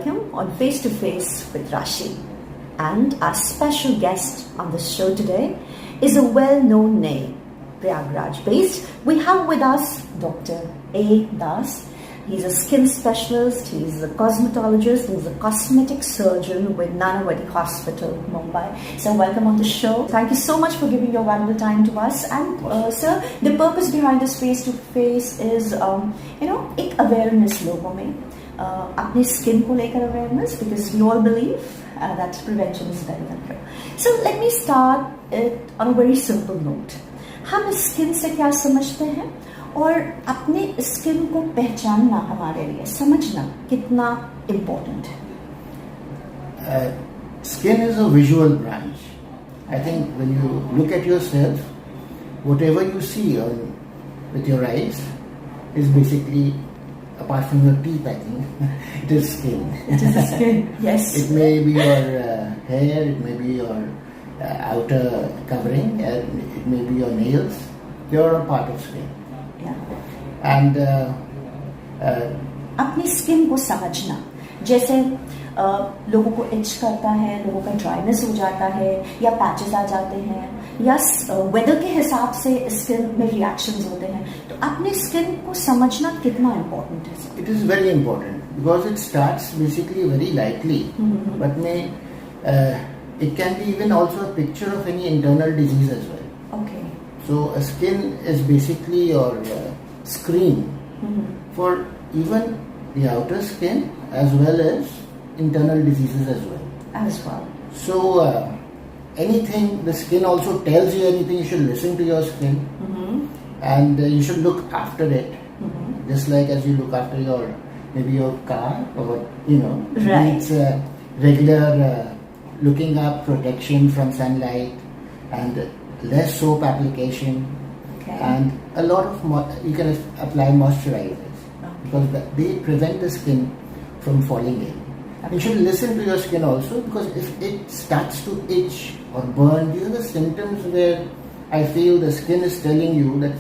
welcome on Face to Face with Rashi. And our special guest on the show today is a well-known name, Prayagraj-based. We have with us Dr. A.Das. He's a skin specialist, he's a cosmetologist, he's a cosmetic surgeon with Nanavati Hospital, Mumbai. So welcome on the show. Thank you so much for giving your valuable time to us. And sir, the purpose behind this face-to-face is, एक awareness लोगों में, अपने skin को लेकर awareness, because we all believe that prevention is better than cure. So let me start it on a very simple note. हम skin से क्या समझते हैं? और अपने स्किन को पहचानना हमारे लिए समझना कितना इम्पोर्टेंट है? Skin is a visual branch. I think when you look at yourself, whatever you see with your eyes is basically, apart from your teeth, I think, it is skin. It is the skin, yes. It may be your hair, it may be your outer covering, and it may be your nails. They are a part of skin. And अपनी skin को समझना, जैसे लोगों को etch करता है, लोगों का ड्राइनेस हो जाता है, या पैचेस आ जाते हैं, या वेदर के हिसाब से स्किन में रिएक्शंस होते हैं, तो अपनी स्किन को समझना कितना इम्पोर्टेंट है? It is very important because it starts basically very lightly, but it can be even also a picture of any internal disease as well. Okay. So a skin is basically your screen for even the outer skin as well as internal diseases as well. So anything, the skin also tells you anything, you should listen to your skin, and you should look after it, just like as you look after maybe your car, or right. It's regular looking up, protection from sunlight, and less soap application. Okay. And a lot of you can apply moisturizers, because they prevent the skin from falling in. Okay. You should listen to your skin also, because if it starts to itch or burn, these are the symptoms where I feel the skin is telling you that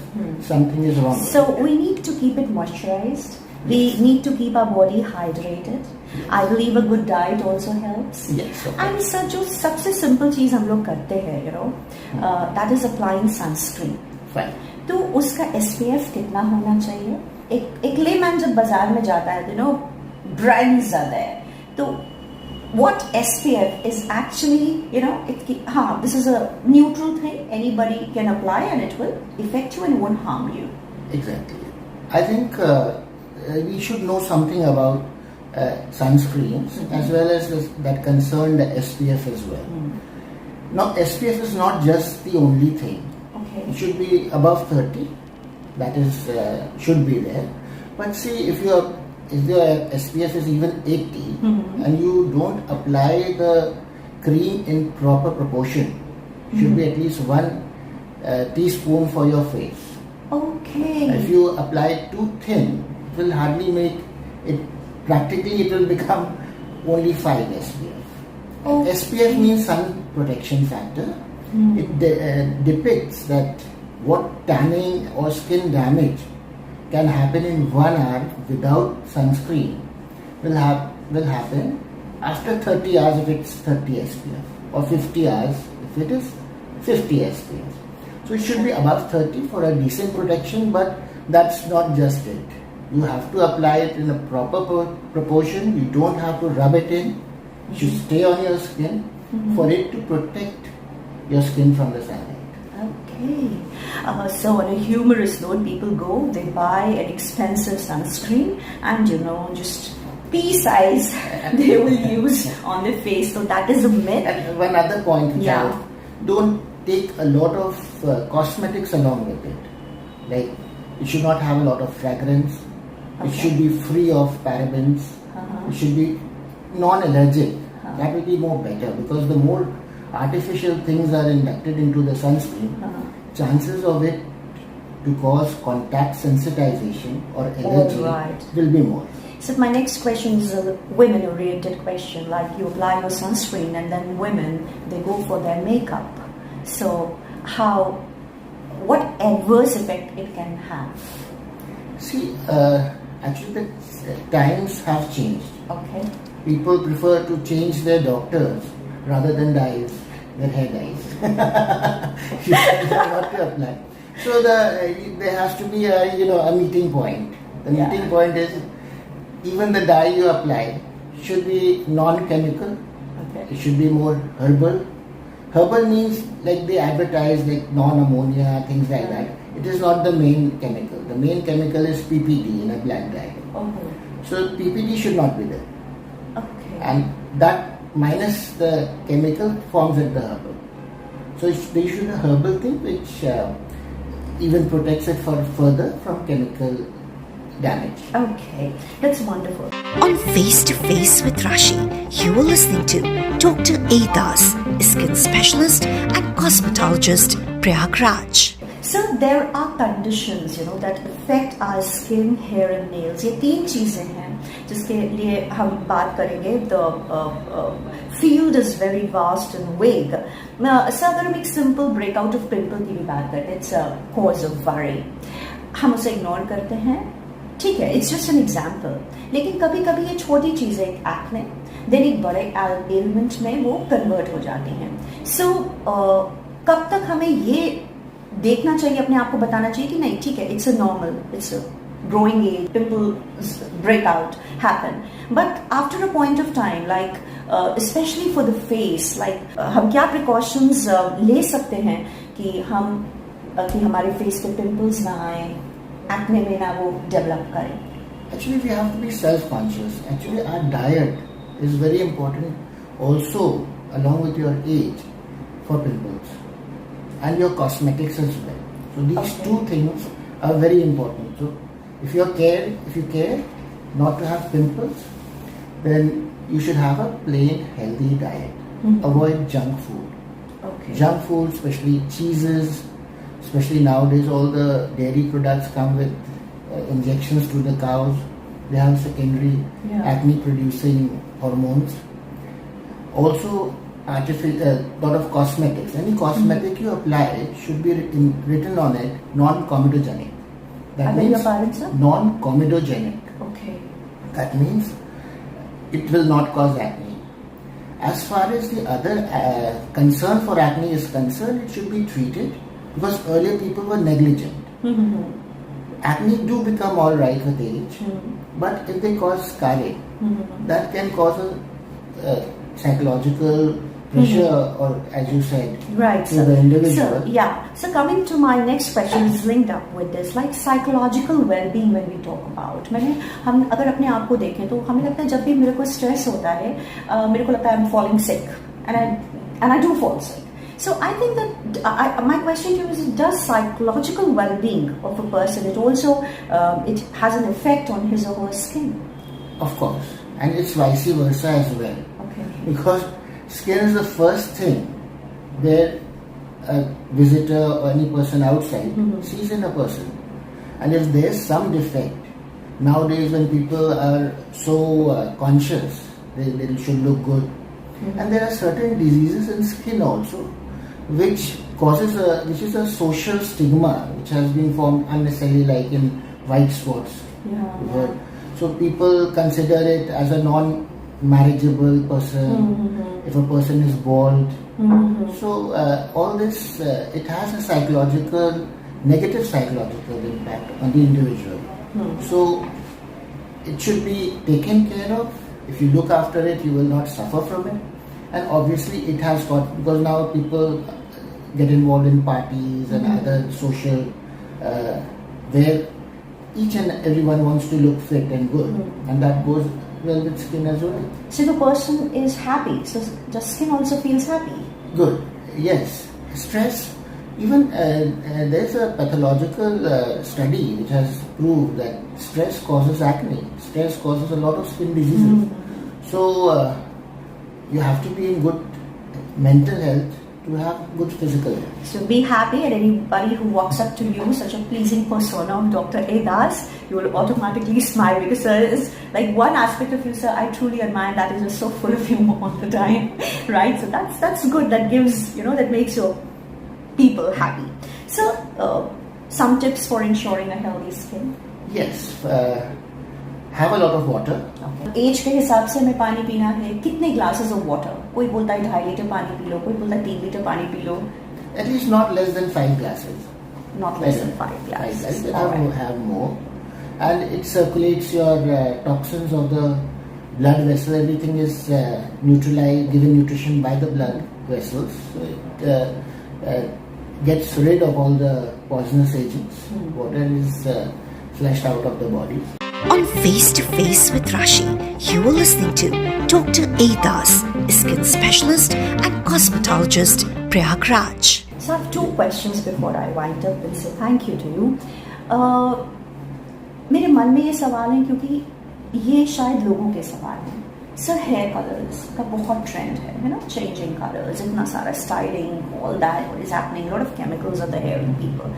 something is wrong. So we need to keep it moisturized. We need to keep our body hydrated. I believe a good diet also helps. Yes. Okay. And sir, जो सबसे simple चीज हम लोग करते हैं, that is applying sunscreen. Fine. तो उसका SPF कितना होना चाहिए? एक लेमैन जब बाजार में जाता है, ब्रांड्स ज़्यादा है, तो what SPF is actually, this is a neutral thing. Anybody can apply and it will affect you and won't harm you. Exactly. I think we should know something about sunscreens as well as that concern the SPF as well. Now, SPF is not just the only thing. Okay. It should be above 30. That is should be there. But see, if your SPF is even 80 and you don't apply the cream in proper proportion, should be at least 1 teaspoon for your face. Okay. If you apply too thin, it will hardly make it. Practically, it will become only 5 SPF. Okay. SPF means sun protection factor. It depicts that what tanning or skin damage can happen in 1 hour without sunscreen will happen after 30 hours if it's 30 SPF, or 50 hours if it is 50 SPF. So it should be above 30 for a decent protection, but that's not just it. You have to apply it in a proper proportion. You don't have to rub it in. It should stay on your skin for it to protect your skin from the sunlight. Okay. So on a humorous note, people go, they buy an expensive sunscreen and just pea size they will use on their face. So that is a myth. And one other point, don't take a lot of cosmetics along with it. Like, it should not have a lot of fragrance. Okay. It should be free of parabens. It should be non-allergic. That will be more better, because the more artificial things are inducted into the sunscreen, chances of it to cause contact sensitization or allergy will be more. So my next question is a women-oriented question. Like, you apply your sunscreen and then women, they go for their makeup. So what adverse effect it can have? See, actually the times have changed. Okay. people prefer to change their doctors rather than dyes, their hair dyes. You have to apply. So there has to be a meeting point. The meeting point is even the dye you apply should be non-chemical. Okay. It should be more herbal. Herbal means like they advertise like non-ammonia, things like that. It is not the main chemical. The main chemical is PPD in a black dye. Okay. So PPD should not be there. Okay. And that minus the chemical forms it the herbal. So they should a herbal thing which even protects it further from chemical damage. Okay, that's wonderful. On Face to Face with Rashi, you are listening to Dr. A.Das, skin specialist and cosmetologist, Prayagraj. So there are conditions, that affect our skin, hair and nails. ये 3 चीजें हैं जिसके लिए हम बात करेंगे. The field is very vast and vague. So अगर हम एक simple breakout of pimple की भी बात करते हैं, it's a cause of worry. हम उसे ignore करते हैं. ठीक है, it's just an example. लेकिन कभी कभी ये छोटी चीजें एक्ने देन एक बड़े एलिमेंट में वो कन्वर्ट हो जाती हैं. सो कब तक हमें ये देखना चाहिए, अपने आप को बताना चाहिए कि नहीं ठीक है, it's a normal, it's a growing age, pimples break out happen, but after a point of time like specially for the face, like हम क्या प्रिकॉशंस ले सकते हैं कि हमारे फेस पे पिंपल्स ना आए, एक्ने में ना वो डेवलप करें. Actually, we have to be self-conscious. Actually, our diet is very important also along with your age for pimples and your cosmetics as well. So these two things are very important. So if you care not to have pimples, then you should have a plain healthy diet. Avoid junk food. Okay. Junk food, especially cheeses, especially nowadays all the dairy products come with injections to the cows. They have secondary acne producing hormones. Also lot of cosmetics. Any cosmetic you apply should be written on it non-comedogenic. That means non-comedogenic. Okay. That means it will not cause acne. As far as the other concern for acne is concerned, it should be treated because earlier people were negligent. Acne do become all right with age, but if they cause scarring, that can cause a psychological pressure, or as you said, right, to the individual. So coming to my next question is linked up with this, like psychological well-being when we talk about. हम अगर अपने आप को देखें तो हमें लगता है जब भी मेरे को स्ट्रेस होता है, मेरे को लगता है I'm falling sick, and I do fall sick. So I think that my question to you is, does psychological well-being of a person, it also it has an effect on his or her skin? Of course, and it's vice versa as well. Okay. Because skin is the first thing where a visitor or any person outside sees in a person. And if there's some defect, nowadays when people are so conscious, they should look good. And there are certain diseases in skin also, which is a social stigma which has been formed unnecessarily, like in white spots. So people consider it as a non-marriageable person if a person is bald. So all this, it has a negative psychological impact on the individual. So it should be taken care of. If you look after it, you will not suffer from it. And obviously it has got, because now people get involved in parties and other social, where each and everyone wants to look fit and good, and that goes well with skin as well. So the person is happy, so the skin also feels happy. Good, yes. Stress, even there's a pathological study which has proved that stress causes acne, stress causes a lot of skin diseases. So you have to be in good mental health to have good physical health. So be happy, and anybody who walks up to you, such a pleasing persona of Dr. A.Das, you will automatically smile, because there is like one aspect of you, sir, I truly admire, that is just so full of humor all the time, right? So that's good, that gives, that makes your people happy. So some tips for ensuring a healthy skin? Yes, Have a lot of water. Age के हिसाब से हमें पानी पीना है, कितने glasses of water? कोई बोलता है 2.5 लीटर पानी पी लो, कोई बोलता है 3 लीटर पानी P low. At least not less than 5 glasses. Not less than 5 glasses. Have more. And it circulates your toxins of the blood vessel. Everything is neutralized, given nutrition by the blood vessels. So it gets rid of all the poisonous agents. Water is flushed out of the body. On Face to Face with Rashi, you are listening to Dr. A.Das, skin specialist and cosmetologist, Prayagraj. So I have 2 questions before I wind up and say thank you to you. मेरे मन में ये सवाल है क्योंकि ये शायद लोगों के सवाल हैं. सर हेयर कलर्स का बहुत ट्रेंड है ना, चेंजिंग कलर्स, इतना सारा styling, all that is happening, lot of chemicals on the here in people.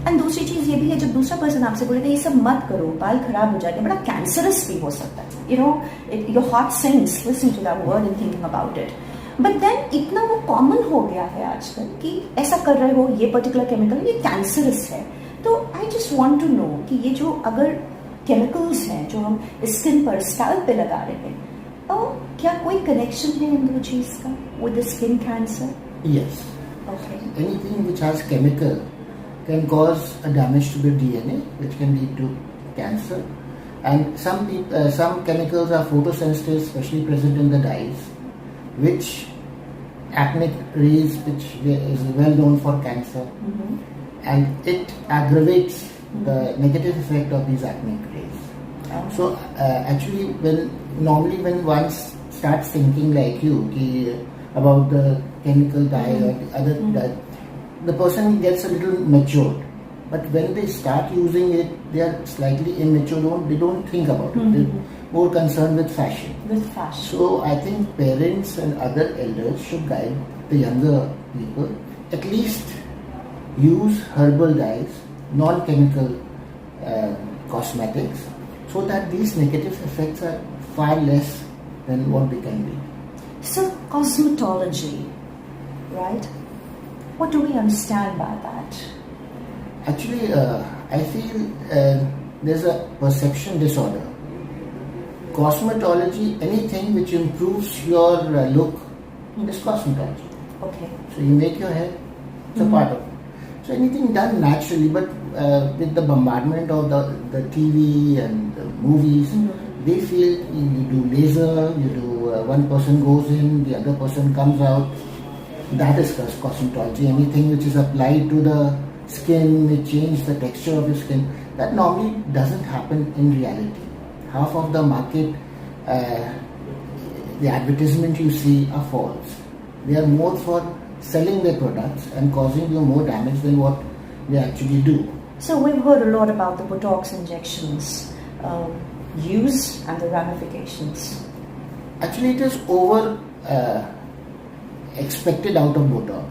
And दूसरी चीज ये भी है, जब दूसरा पर्सन आपसे बोलेगा ये सब मत करो, बाल खराब हो जाएंगे, बड़ा कैंसरस भी हो सकता है. You know, your heart sinks listening to that word and thinking about it. But then इतना वो कॉमन हो गया है आजकल कि ऐसा कर रहे हो, ये पर्टिकुलर केमिकल ये कैंसरस है. तो I just want to know कि ये जो अगर केमिकल्स हैं जो हम स्किन पर, स्कैल्प पे लगा रहे हैं, तो क्या कोई कनेक्शन है इन दो चीज का with the skin cancer? Yes. Okay. Anything which has chemical can cause a damage to the DNA, which can lead to cancer. And some chemicals are photosensitive, especially present in the dyes, which acne rays, which is well known for cancer, and it aggravates the negative effect of these acne rays. So actually, when one starts thinking like you about the chemical dye or the other dye, the person gets a little matured. But when they start using it, they are slightly immature. They don't think about it. They're more concerned with fashion. So I think parents and other elders should guide the younger people. At least use herbal dyes, non-chemical cosmetics, so that these negative effects are far less than what they can be. So cosmetology, right? What do we understand by that? Actually, I feel there's a perception disorder. Cosmetology, anything which improves your look is cosmetology. Okay. So you make your hair, it's a part of it. So anything done naturally, but with the bombardment of the TV and the movies, they feel you do laser, you do one person goes in, the other person comes out. That is cosmetology. Anything which is applied to the skin, which changes the texture of your skin, that normally doesn't happen in reality. Half of the market, the advertisement you see are false. They are more for selling their products and causing you more damage than what they actually do. So we've heard a lot about the Botox injections, use and the ramifications. Actually, it is over expected out of Botox.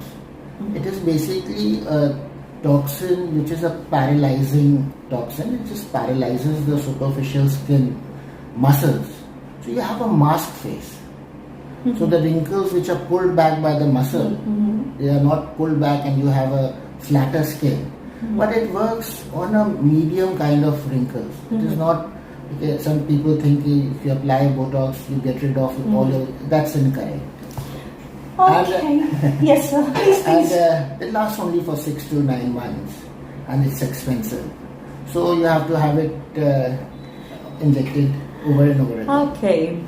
It is basically a toxin which is a paralyzing toxin. It just paralyzes the superficial skin muscles. So you have a mask face. So the wrinkles which are pulled back by the muscle, they are not pulled back and you have a flatter skin. But it works on a medium kind of wrinkles. It is not, some people think if you apply Botox, you get rid of all your, that's incorrect. Okay. Yes, sir. Please. And it lasts only for 6 to 9 months and it's expensive. So you have to have it injected over and over again. Okay.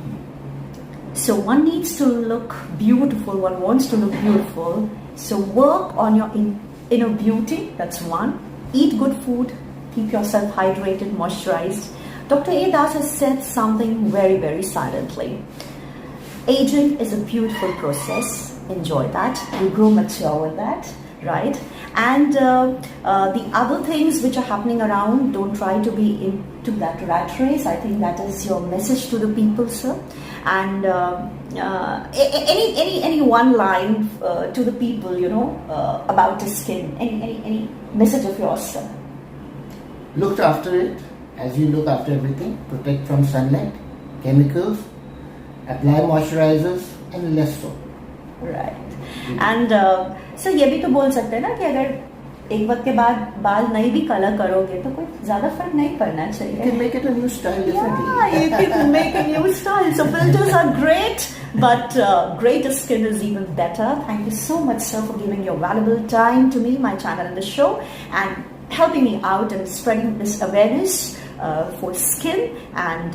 So one needs to look beautiful, one wants to look beautiful. So work on your inner beauty, that's one. Eat good food, keep yourself hydrated, moisturized. Dr. A.Das has said something very, very silently. Aging is a beautiful process. Enjoy that. You grow mature with that, right? And the other things which are happening around, don't try to be into that rat race. I think that is your message to the people, sir. And any one line to the people, about the skin. Any message of yours, sir? Look after it as you look after everything. Protect from sunlight, chemicals, apply moisturizers and less soap. Right. And so ये भी तो बोल सकते हैं ना कि अगर एक वक्त के बाद बाल नहीं भी कलर करोगे तो कोई ज्यादा फर्क नहीं पड़ना चाहिए. You can make it a new style differently. Yeah, you can make a new style. So filters are great, but greater skin is even better. Thank you so much, sir, for giving your valuable time to me, my channel and the show, and helping me out and spreading this awareness for skin. And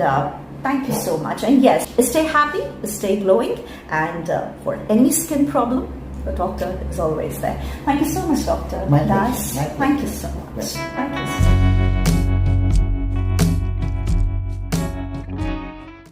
thank you so much. And yes, stay happy, stay glowing, and for any skin problem, the doctor is always there. Thank you so much, Dr. My Das. pleasure. Thank you so much. Thank you.